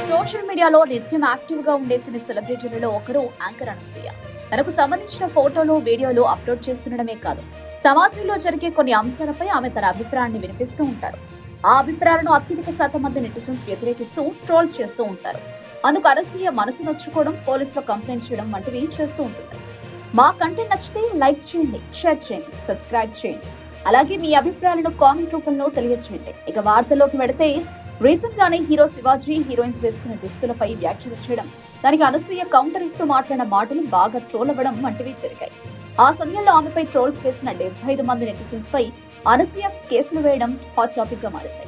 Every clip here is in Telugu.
సోషల్ మీడియాలో నిత్యం యాక్టివ్ గా ఉండే సినీ సెలబ్రిటీలలో ఒకరు యాంకర్ అనసూయ. తనకు సంబంధించిన ఫోటోలు, వీడియోలు అప్లోడ్ చేస్తుండడమే కాదు, సమాజంలో జరిగే కొన్ని అంశాలపై ఆమె తన అభిప్రాయాన్ని వినిపిస్తూ ఉంటారు. ఆ అభిప్రాయాలను అత్యధిక శాతం మంది నెటిజన్స్ వ్యతిరేకిస్తూ ట్రోల్స్ చేస్తూ ఉంటారు. అందుకు అనసూయ మనసు నొచ్చుకోవడం, పోలీసులో కంప్లైంట్ చేయడం వంటివి చేస్తూ ఉంటుంది. మా కంటెంట్ నచ్చితే లైక్ చేయండి, షేర్ చేయండి, సబ్స్క్రైబ్ చేయండి. అలాగే మీ అభిప్రాయాలను కామెంట్ రూపంలో తెలియజేయండి. ఇక వార్తల్లోకి వెళితే, రీసెంట్ గానే హీరో శివాజీ హీరోయిన్స్ వేసుకున్న దుస్తులపై వ్యాఖ్యలు చేయడం, దానికి అనసూయ కౌంటర్ ఇస్తూ మాట్లాడిన మాటలు బాగా ట్రోల్ అవ్వడం వంటివి జరిగాయి. ఆ సమయంలో ఆమెపై ట్రోల్స్ వేసిన 75 మంది నెటిజన్స్ పై అనసూయ కేసులు వేయడం హాట్ టాపిక్ గా మారింది.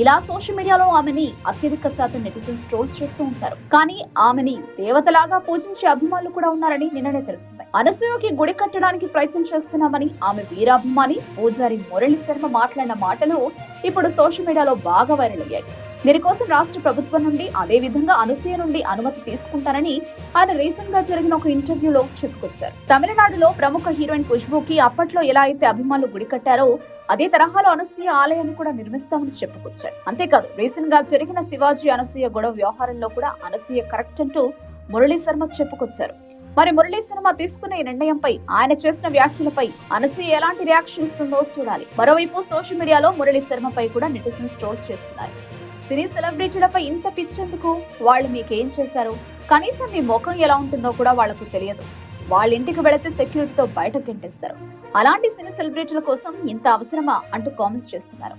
ఇలా సోషల్ మీడియాలో ఆమెని అత్యధిక శాతం నెటిజన్స్ ట్రోల్స్ చేస్తూ ఉంటారు. కానీ ఆమెని దేవతలాగా పూజించే అభిమానులు కూడా ఉన్నారని నిన్ననే తెలిసింది. అనసూయకి గుడి కట్టడానికి ప్రయత్నం చేస్తున్నామని ఆమె వీరాభిమాని పూజారి మురళీ శర్మ మాట్లాడిన మాటలు ఇప్పుడు సోషల్ మీడియాలో బాగా వైరల్ అయ్యాయి. దీనికోసం రాష్ట్ర ప్రభుత్వం నుండి, అదే విధంగా అనసూయ నుండి అనుమతి తీసుకుంటారని ఆయన రీసెంట్ గా జరిగిన ఒక ఇంటర్వ్యూలో చెప్పుకొచ్చారు. తమిళనాడులో ప్రముఖ హీరోయిన్ ఖుష్బూకి అప్పట్లో ఎలా అయితే అభిమానులు గుడి కట్టారో అదే తరహాలో అనసూయ ఆలయాన్ని కూడా నిర్మిస్తామని చెప్పుకొచ్చారు. అంతేకాదు, రీసెంట్ గా జరిగిన శివాజీ అనసూయ గొడవ వ్యవహారంలో కూడా అనసూయ కరెక్ట్ అంటూ మురళీ శర్మ చెప్పుకొచ్చారు. మరి మురళీ శర్మ తీసుకున్న ఈ నిర్ణయంపై, ఆయన చేసిన వ్యాఖ్యలపై అనసూయ ఎలాంటి రియాక్షన్ ఇస్తుందో చూడాలి. మరోవైపు సోషల్ మీడియాలో మురళీ శర్మపై కూడా నెటిజన్స్ ట్రోల్స్ చేస్తున్నారు. సినీ సెలబ్రిటీలపై ఇంత పిచ్చెందుకు? వాళ్ళు మీకేం చేశారు? కనీసం మీ ముఖం ఎలా ఉంటుందో కూడా వాళ్లకు తెలియదు. వాళ్ళ ఇంటికి వెళితే సెక్యూరిటీతో బయటకు గెంటేస్తారు. అలాంటి సినీ సెలబ్రిటీల కోసం ఇంత అవసరమా అంటూ కామెంట్స్ చేస్తున్నారు.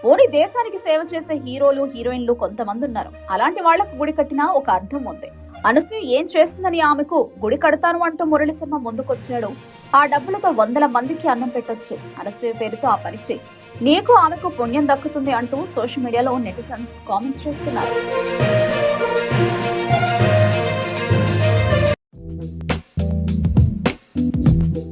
పోనీ దేశానికి సేవ చేసే హీరోలు, హీరోయిన్లు కొంతమంది ఉన్నారు. అలాంటి వాళ్లకు గుడి కట్టినా ఒక అర్థం ఉంది. అనసూయ ఏం చేస్తుందని ఆమెకు గుడి కడతాను అంటూ మురళీ శర్మ ముందుకొచ్చాడు. ఆ డబ్బులతో 100 మందికి అన్నం పెట్టొచ్చు. అనసూయ పేరుతో ఆ పని చేయి, నీకు ఆమెకు పుణ్యం దక్కుతుంది అంటూ సోషల్ మీడియాలో నెటిజన్స్ కామెంట్స్ చేస్తున్నారు.